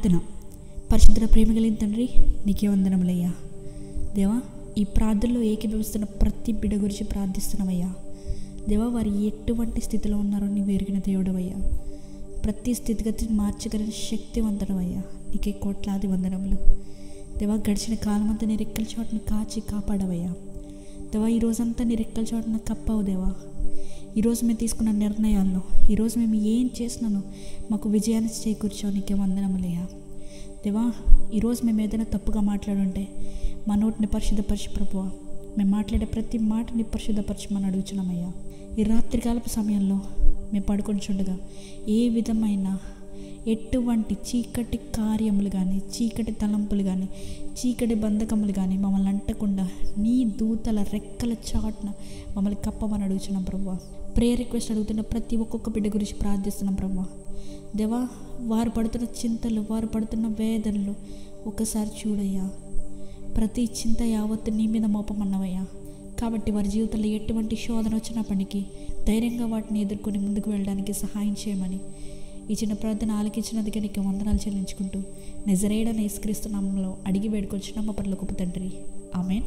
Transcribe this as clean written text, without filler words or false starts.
ప్రార్థన. పరిశుద్ధ ప్రేమ కలిగిన తండ్రి, నీకే వందనములయ్యా. దేవా, ఈ ప్రార్థనలో ఏకీభవిస్తున్న ప్రతి బిడ్డ గురించి ప్రార్థిస్తున్నామయ్యా. దేవా, వారు ఎటువంటి స్థితిలో ఉన్నారో నీవు ఎరిగిన దేవుడవయ్యా. ప్రతి స్థితిగతిని మార్చగలిగిన శక్తివంతనవయ్యా. నీకే కోట్లాది వందనములు. దేవా, గడిచిన కాలమంతా నీ రెక్కల చోటును కాచి కాపాడవయ్యా. దేవా, ఈ రోజంతా నీ రెక్కల చోటున కప్పావు దేవా. ఈరోజు మేము తీసుకున్న నిర్ణయాల్లో, ఈరోజు మేము ఏం చేసినానో మాకు విజయాన్ని చేకూర్చావు. నీకే వందనములయ్యా. దేవా, ఈరోజు మేము ఏదైనా తప్పుగా మాట్లాడుంటే మా నోటిని పరిశుద్ధపరచు ప్రభువా. మేము మాట్లాడే ప్రతి మాటని పరిశుద్ధపరచమని అడుగుచున్నామయ్యా. ఈ రాత్రికాలపు సమయంలో మేము పడుకొని చూడగా ఏ విధమైన ఎటువంటి చీకటి కార్యములు కానీ, చీకటి తలంపులు కానీ, చీకటి బంధకములు కానీ మమ్మల్ని అంటకుండా నీ దూతల రెక్కల చాటున మమ్మల్ని కప్పమని అడుగుచున్నాం ప్రభువా. ప్రేయర్ రిక్వెస్ట్ అడుగుతున్న ప్రతి ఒక్కొక్క బిడ్డ గురించి ప్రార్థిస్తున్నాం ప్రభువా. దేవా, వారు పడుతున్న చింతలు, వారు పడుతున్న వేదనలు ఒక్కసారి చూడయ్యా. ప్రతి చింత యావత్తు నీ మీద మోపమన్నవయ్యా. కాబట్టి వారి జీవితంలో ఎటువంటి శోధన వచ్చినప్పటికీ ధైర్యంగా వాటిని ఎదుర్కొని ముందుకు వెళ్ళడానికి సహాయం చేయమని ఈ చిన్న ప్రార్థన ఆలకించినందుకే నీకు వందనాలు చెల్లించుకుంటూ నజరేయుడైన యేసుక్రీస్తు నామములో అడిగి వేడుకొచ్చున్నాం మా పరలోకపు తండ్రి. ఆమేన్.